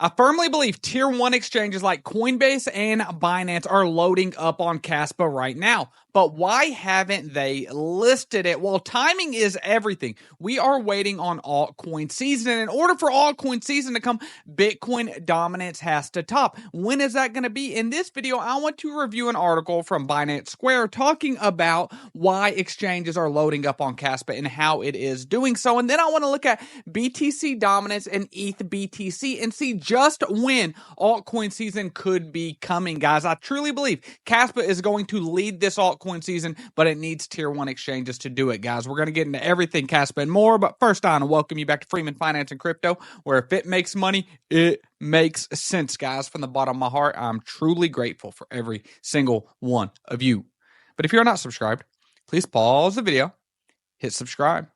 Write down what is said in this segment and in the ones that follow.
I firmly believe tier 1 exchanges like Coinbase and Binance are loading up on Kaspa right now. But why haven't they listed it? Well, timing is everything. We are waiting on altcoin season. And in order for altcoin season to come, Bitcoin dominance has to top. When is that going to be? In this video, I want to review an article from Binance Square talking about why exchanges are loading up on Kaspa and how it is doing so. And then I want to look at BTC dominance and ETH BTC and see just when altcoin season could be coming, guys. I truly believe Kaspa is going to lead this altcoin season, but it needs tier 1 exchanges to do it, guys. We're going to get into everything Kaspa and more, but first I want to welcome you back to Freeman Finance and Crypto, where if it makes money, it makes sense, guys. From the bottom of my heart, I'm truly grateful for every single one of you. But if you're not subscribed, please pause the video, hit subscribe,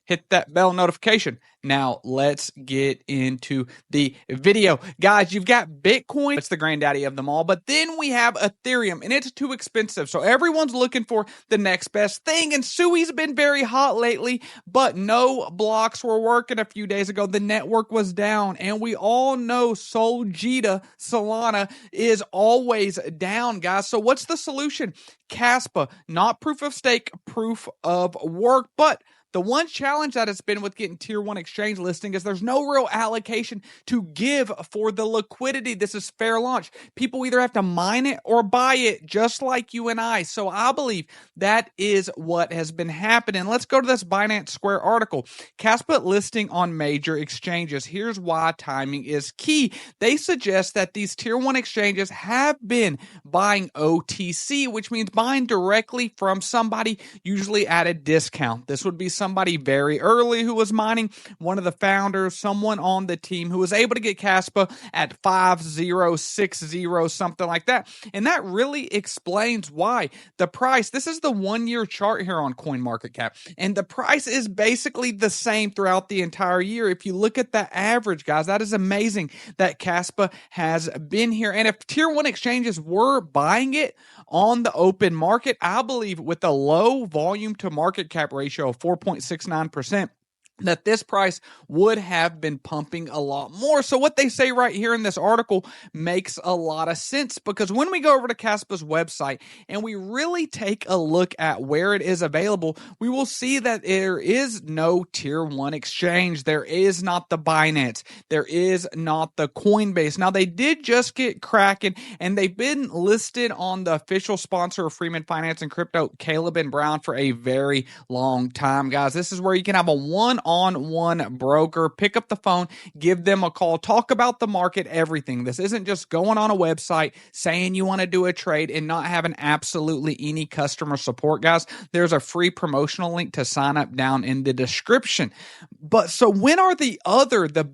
hit that bell notification. Now, let's get into the video. Guys, you've got Bitcoin. It's the granddaddy of them all. But then we have Ethereum, and it's too expensive. So everyone's looking for the next best thing. And Sui's been very hot lately, but no blocks were working a few days ago. The network was down. And we all know Solana is always down, guys. So what's the solution? Kaspa, not proof of stake, proof of work. But the one challenge that it's been with getting tier 1 exchange listing is there's no real allocation to give for the liquidity. This is fair launch. People either have to mine it or buy it, just like you and I. So I believe that is what has been happening. Let's go to this Binance Square article. Kaspa listing on major exchanges. Here's why timing is key. They suggest that these tier 1 exchanges have been buying OTC, which means buying directly from somebody, usually at a discount. This would be somebody very early who was mining, one of the founders, someone on the team who was able to get Kaspa at 5060, something like that. And that really explains why the price, this is the 1-year chart here on CoinMarketCap, and the price is basically the same throughout the entire year. If you look at the average, guys, that is amazing that Kaspa has been here. And if tier 1 exchanges were buying it on the open market, I believe with a low volume to market cap ratio of 4.69%, that this price would have been pumping a lot more. So what they say right here in this article makes a lot of sense, because when we go over to Kaspa's website and we really take a look at where it is available, we will see that there is no tier 1 exchange. There is not the Binance. There is not the Coinbase. Now, they did just get Kraken, and they've been listed on the official sponsor of Freeman Finance and Crypto, Caleb and Brown, for a very long time, guys. This is where you can have a one-on-one broker, pick up the phone, give them a call, talk about the market, everything. This isn't just going on a website saying you want to do a trade and not having absolutely any customer support, guys. There's a free promotional link to sign up down in the description. But so when are the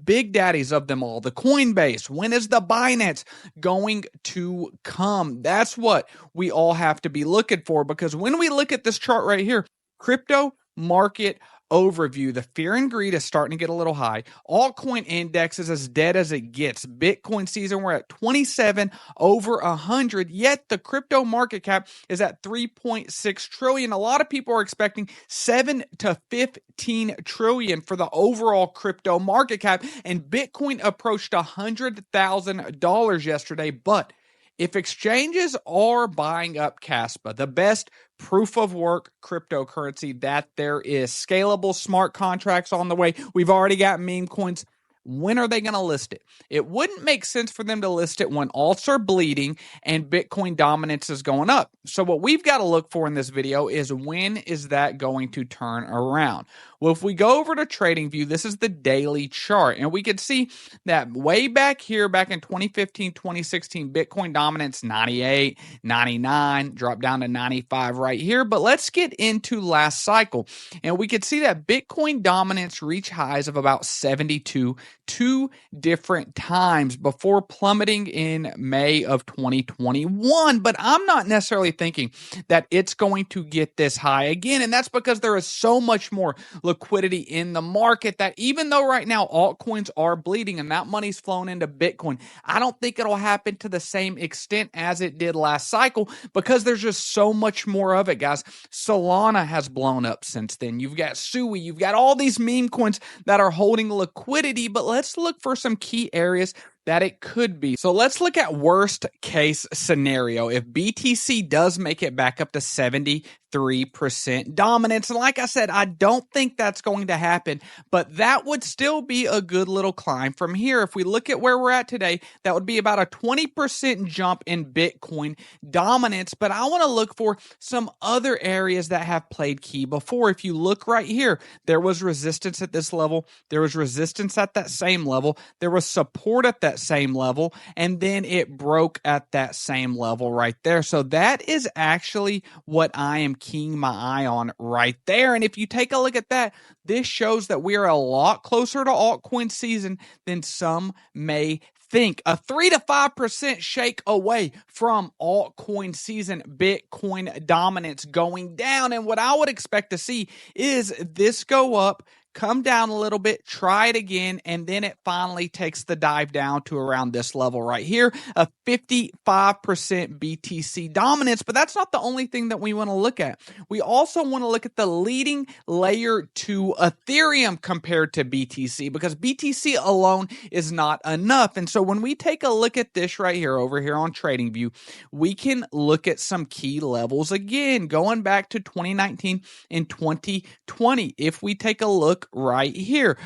big daddies of them all, the Coinbase, when is the Binance going to come? That's what we all have to be looking for, because when we look at this chart right here, crypto market overview, the fear and greed is starting to get a little high. Altcoin index is as dead as it gets. Bitcoin season, we're at 27 over 100, yet the crypto market cap is at 3.6 trillion. A lot of people are expecting 7 to 15 trillion for the overall crypto market cap, and Bitcoin approached $100,000 yesterday. But if exchanges are buying up Kaspa, the best proof of work cryptocurrency that there is, scalable smart contracts on the way, we've already got meme coins. When are they going to list it? It wouldn't make sense for them to list it when alts are bleeding and Bitcoin dominance is going up. So what we've got to look for in this video is, when is that going to turn around? Well, if we go over to TradingView, this is the daily chart, and we can see that way back here, back in 2015, 2016, Bitcoin dominance 98, 99, dropped down to 95 right here. But let's get into last cycle, and we can see that Bitcoin dominance reached highs of about 72 two different times before plummeting in May of 2021. But I'm not necessarily thinking that it's going to get this high again, and that's because there is so much more liquidity in the market that even though right now altcoins are bleeding and that money's flown into Bitcoin, I don't think it'll happen to the same extent as it did last cycle, because there's just so much more of it, guys. Solana has blown up since then. You've got Sui, you've got all these meme coins that are holding liquidity, but let's look for some key areas that it could be. So let's look at worst case scenario. If BTC does make it back up to 73% dominance, and like I said, I don't think that's going to happen, but that would still be a good little climb from here. If we look at where we're at today, that would be about a 20% jump in Bitcoin dominance, but I want to look for some other areas that have played key before. If you look right here, there was resistance at this level, there was resistance at that same level, there was support at that same level, and then it broke at that same level right there. So that is actually what I am keying my eye on right there. And if you take a look at that, this shows that we are a lot closer to altcoin season than some may think. A 3 to 5% shake away from altcoin season Bitcoin dominance going down. And what I would expect to see is this go up, come down a little bit, try it again, and then it finally takes the dive down to around this level right here, a 55% BTC dominance. But that's not the only thing that we want to look at. We also want to look at the leading layer 2 Ethereum compared to BTC, because BTC alone is not enough. And so when we take a look at this right here, over here on TradingView, we can look at some key levels again, going back to 2019 and 2020. If we take a look right here,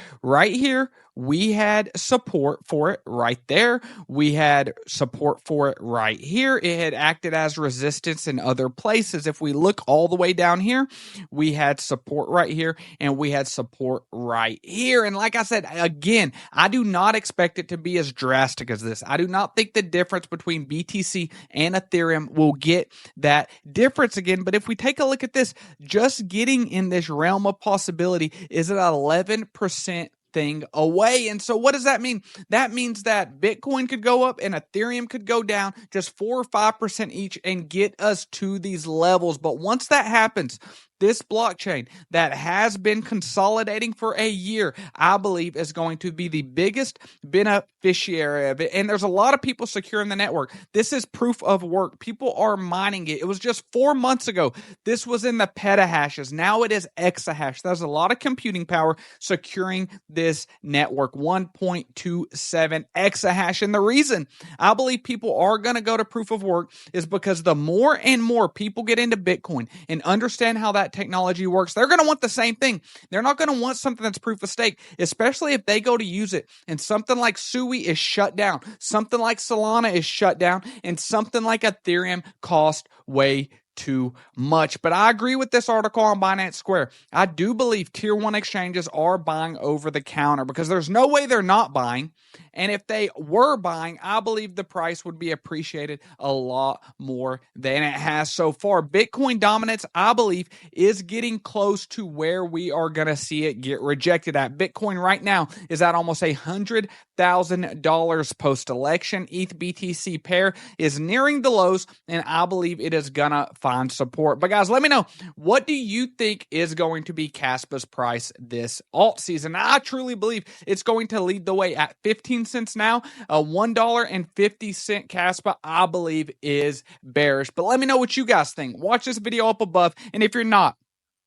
we had support for it right there. We had support for it right here. It had acted as resistance in other places. If we look all the way down here, we had support right here and we had support right here. And like I said, again, I do not expect it to be as drastic as this. I do not think the difference between BTC and Ethereum will get that difference again. But if we take a look at this, just getting in this realm of possibility is an 11% thing away. And so what does that mean? That means that Bitcoin could go up and Ethereum could go down just 4 or 5% each and get us to these levels. But once that happens, this blockchain that has been consolidating for a year, I believe, is going to be the biggest beneficiary of it. And there's a lot of people securing the network. This is proof of work. People are mining it. It was just 4 months ago. This was in the petahashes. Now it is exahash. There's a lot of computing power securing this network, 1.27 exahash. And the reason I believe people are going to go to proof of work is because the more and more people get into Bitcoin and understand how that technology works, they're going to want the same thing. They're not going to want something that's proof of stake, especially if they go to use it and something like Sui is shut down, something like Solana is shut down, and something like Ethereum cost way too much. But I agree with this article on Binance Square. I do believe tier 1 exchanges are buying over the counter, because there's no way they're not buying. And if they were buying, I believe the price would be appreciated a lot more than it has so far. Bitcoin dominance, I believe, is getting close to where we are going to see it get rejected at. Bitcoin right now is at almost $100,000 post-election. ETH BTC pair is nearing the lows, and I believe it is going to find support. But guys, let me know, what do you think is going to be Kaspa's price this alt season? I truly believe it's going to lead the way at 15 cents now. A $1.50 Kaspa, I believe, is bearish. But let me know what you guys think. Watch this video up above. And if you're not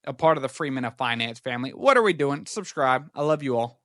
a part of the Freeman of Finance family, what are we doing? Subscribe. I love you all.